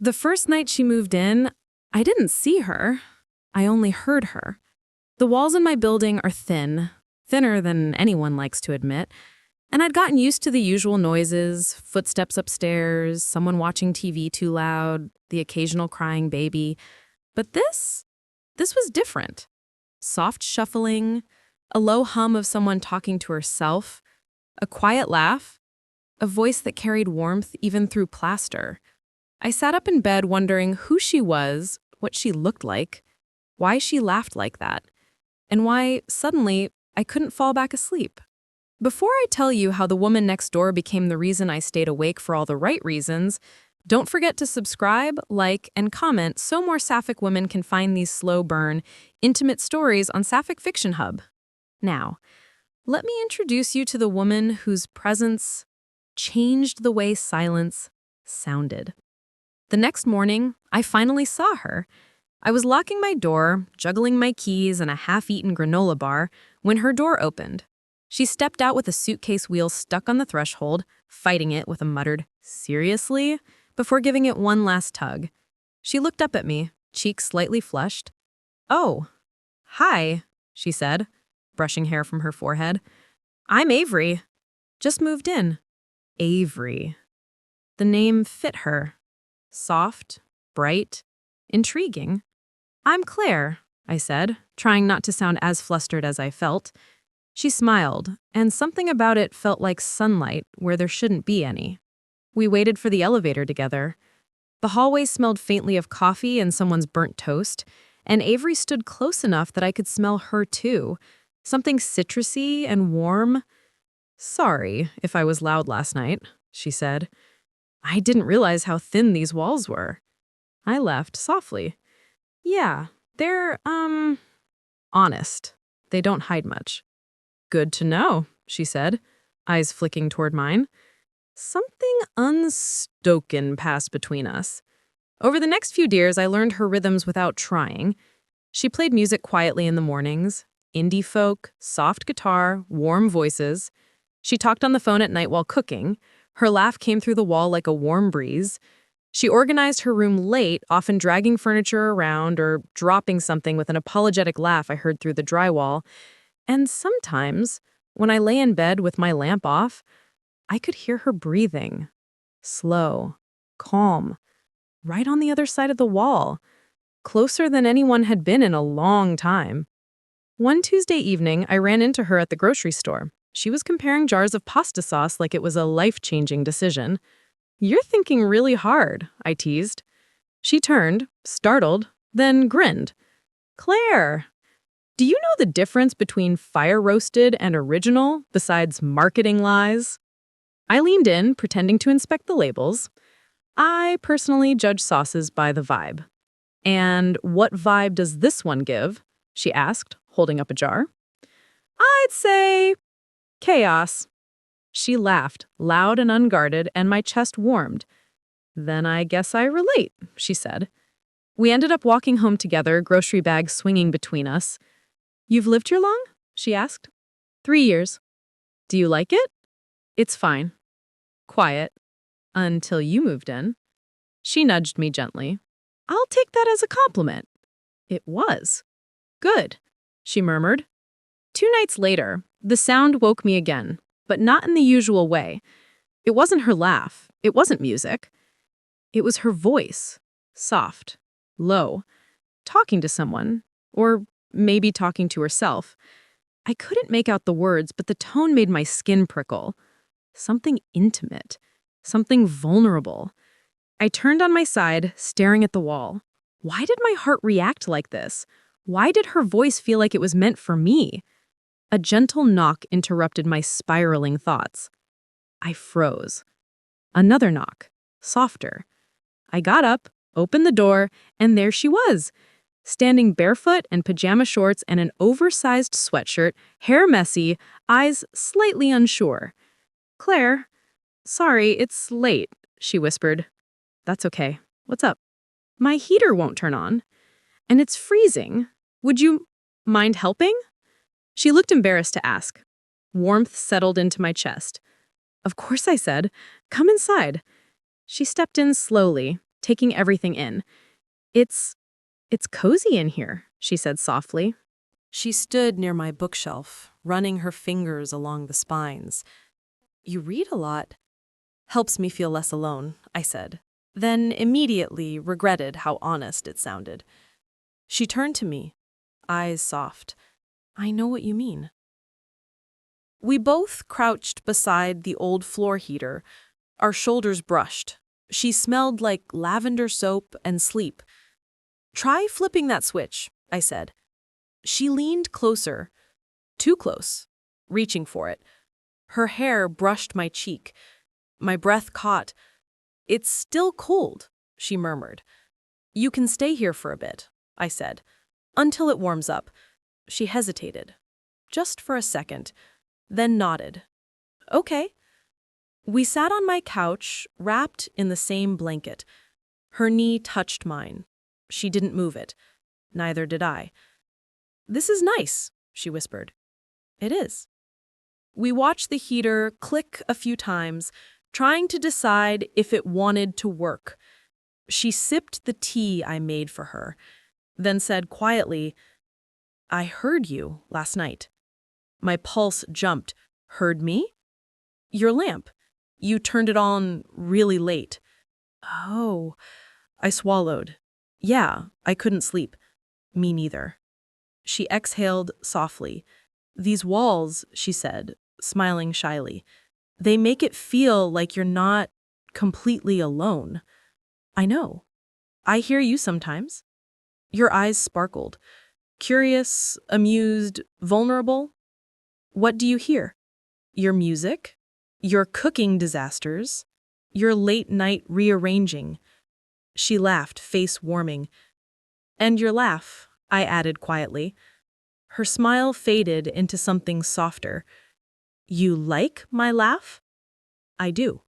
The first night she moved in, I didn't see her. I only heard her. The walls in my building are thin, thinner than anyone likes to admit, and I'd gotten used to the usual noises, footsteps upstairs, someone watching TV too loud, the occasional crying baby. But this was different. Soft shuffling, a low hum of someone talking to herself, a quiet laugh, a voice that carried warmth even through plaster. I sat up in bed wondering who she was, what she looked like, why she laughed like that, and why, suddenly, I couldn't fall back asleep. Before I tell you how the woman next door became the reason I stayed awake for all the right reasons, don't forget to subscribe, like, and comment so more Sapphic women can find these slow burn, intimate stories on Sapphic Fiction Hub. Now, let me introduce you to the woman whose presence changed the way silence sounded. The next morning, I finally saw her. I was locking my door, juggling my keys and a half-eaten granola bar, when her door opened. She stepped out with a suitcase wheel stuck on the threshold, fighting it with a muttered, "Seriously?" before giving it one last tug. She looked up at me, cheeks slightly flushed. "Oh, hi," she said, brushing hair from her forehead. "I'm Avery. Just moved in." Avery. The name fit her. Soft, bright, intriguing. "I'm Claire," I said, trying not to sound as flustered as I felt. She smiled, and something about it felt like sunlight where there shouldn't be any. We waited for the elevator together. The hallway smelled faintly of coffee and someone's burnt toast, and Avery stood close enough that I could smell her too, something citrusy and warm. "Sorry if I was loud last night," she said. "I didn't realize how thin these walls were." I laughed softly. "Yeah, they're, honest. They don't hide much." "Good to know," she said, eyes flicking toward mine. Something unspoken passed between us. Over the next few years, I learned her rhythms without trying. She played music quietly in the mornings, indie folk, soft guitar, warm voices. She talked on the phone at night while cooking. Her laugh came through the wall like a warm breeze. She organized her room late, often dragging furniture around or dropping something with an apologetic laugh I heard through the drywall. And sometimes, when I lay in bed with my lamp off, I could hear her breathing. Slow, calm, right on the other side of the wall, closer than anyone had been in a long time. One Tuesday evening, I ran into her at the grocery store. She was comparing jars of pasta sauce like it was a life-changing decision. "You're thinking really hard," I teased. She turned, startled, then grinned. "Claire, do you know the difference between fire-roasted and original, besides marketing lies?" I leaned in, pretending to inspect the labels. I personally judge sauces by the vibe. "And what vibe does this one give?" she asked, holding up a jar. "I'd say chaos." She laughed, loud and unguarded, and my chest warmed. "Then I guess I relate," she said. We ended up walking home together, grocery bags swinging between us. "You've lived here long?" she asked. 3 years. "Do you like it?" "It's fine. Quiet. Until you moved in." She nudged me gently. "I'll take that as a compliment." It was. "Good," she murmured. 2 nights later, the sound woke me again, but not in the usual way. It wasn't her laugh. It wasn't music. It was her voice. Soft, low, talking to someone, or maybe talking to herself. I couldn't make out the words, but the tone made my skin prickle. Something intimate, something vulnerable. I turned on my side, staring at the wall. Why did my heart react like this? Why did her voice feel like it was meant for me? A gentle knock interrupted my spiraling thoughts. I froze. Another knock, softer. I got up, opened the door, and there she was, standing barefoot in pajama shorts and an oversized sweatshirt, hair messy, eyes slightly unsure. "Claire, sorry, it's late," she whispered. "That's okay. What's up?" "My heater won't turn on, and it's freezing. Would you mind helping?" She looked embarrassed to ask. Warmth settled into my chest. "Of course," I said. "Come inside." She stepped in slowly, taking everything in. It's cozy in here, she said softly. She stood near my bookshelf, running her fingers along the spines. You read a lot. Helps me feel less alone, I said, then immediately regretted how honest it sounded. She turned to me, eyes soft. I know what you mean. We both crouched beside the old floor heater, our shoulders brushed. She smelled like lavender soap and sleep. Try flipping that switch, I said. She leaned closer, too close, reaching for it. Her hair brushed my cheek. My breath caught. It's still cold, she murmured. You can stay here for a bit, I said, until it warms up. She hesitated, just for a second, then nodded. Okay. We sat on my couch, wrapped in the same blanket. Her knee touched mine. She didn't move it. Neither did I. This is nice, she whispered. It is. We watched the heater click a few times, trying to decide if it wanted to work. She sipped the tea I made for her, then said quietly, I heard you last night. My pulse jumped. Heard me? Your lamp. You turned it on really late. Oh, I swallowed. Yeah, I couldn't sleep. Me neither. She exhaled softly. These walls, she said, smiling shyly, they make it feel like you're not completely alone. I know. I hear you sometimes. Your eyes sparkled. Curious, amused, vulnerable. What do you hear? Your music? Your cooking disasters? Your late-night rearranging? She laughed, face warming. And your laugh, I added quietly. Her smile faded into something softer. You like my laugh? I do.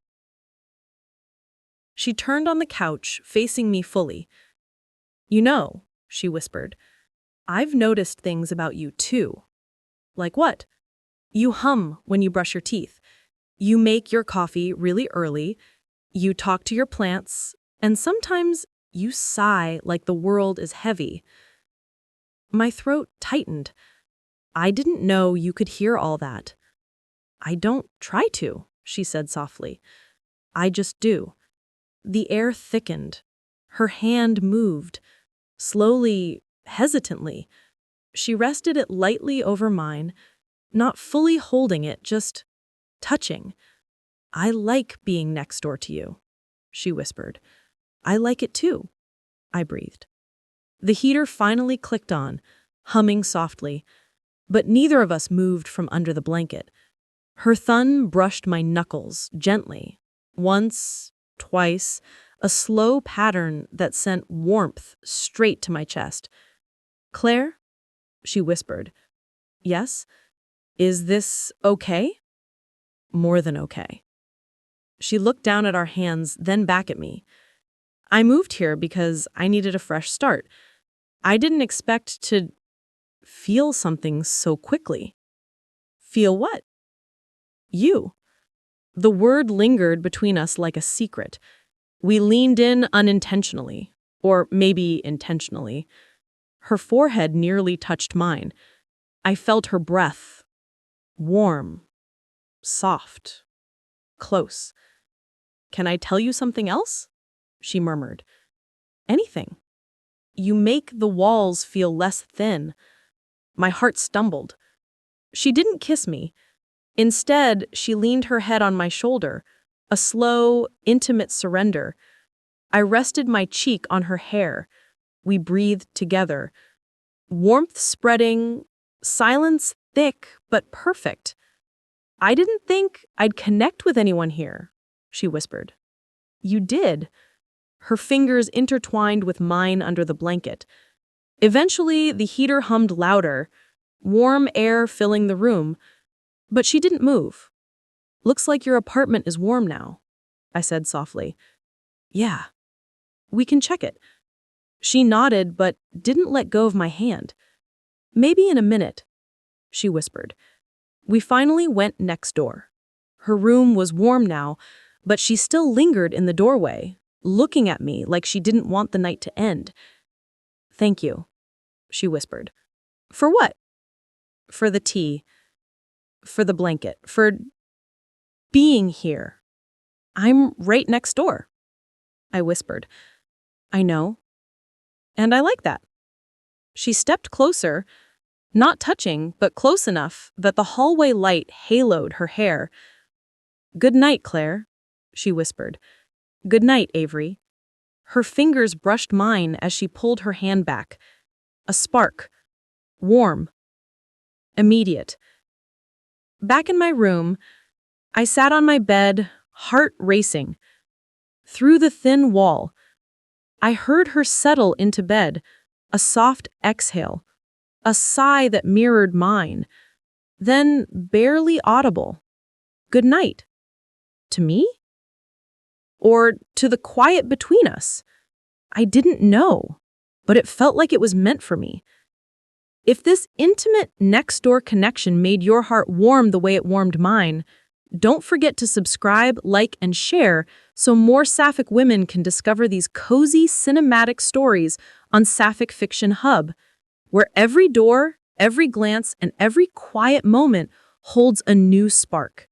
She turned on the couch, facing me fully. You know, she whispered, I've noticed things about you too. Like what? You hum when you brush your teeth. You make your coffee really early. You talk to your plants. And sometimes you sigh like the world is heavy. My throat tightened. I didn't know you could hear all that. I don't try to, she said softly. I just do. The air thickened. Her hand moved, slowly, hesitantly. She rested it lightly over mine, not fully holding it, just touching. I like being next door to you, she whispered. I like it too, I breathed. The heater finally clicked on, humming softly, but neither of us moved from under the blanket. Her thumb brushed my knuckles gently, once, twice, a slow pattern that sent warmth straight to my chest. Claire? She whispered. Yes? Is this okay? More than okay. She looked down at our hands, then back at me. I moved here because I needed a fresh start. I didn't expect to feel something so quickly. Feel what? You. The word lingered between us like a secret. We leaned in unintentionally, or maybe intentionally. Her forehead nearly touched mine. I felt her breath. Warm. Soft. Close. Can I tell you something else? She murmured. Anything. You make the walls feel less thin. My heart stumbled. She didn't kiss me. Instead, she leaned her head on my shoulder, a slow, intimate surrender. I rested my cheek on her hair. We breathed together. Warmth spreading, silence thick but perfect. I didn't think I'd connect with anyone here, she whispered. You did. Her fingers intertwined with mine under the blanket. Eventually, the heater hummed louder, warm air filling the room, but she didn't move. Looks like your apartment is warm now, I said softly. Yeah. We can check it. She nodded, but didn't let go of my hand. Maybe in a minute, she whispered. We finally went next door. Her room was warm now, but she still lingered in the doorway, looking at me like she didn't want the night to end. "Thank you," she whispered. "For what?" "For the tea. For the blanket. For being here. I'm right next door," I whispered. "I know. And I like that." She stepped closer, not touching, but close enough that the hallway light haloed her hair. "Good night, Claire," she whispered. "Good night, Avery." Her fingers brushed mine as she pulled her hand back. A spark. Warm. Immediate. Back in my room, I sat on my bed, heart racing. Through the thin wall, I heard her settle into bed, a soft exhale, a sigh that mirrored mine, then barely audible. Good night. To me? Or to the quiet between us? I didn't know, but it felt like it was meant for me. If this intimate next-door connection made your heart warm the way it warmed mine, don't forget to subscribe, like, and share so more Sapphic women can discover these cozy cinematic stories on Sapphic Fiction Hub, where every door, every glance, and every quiet moment holds a new spark.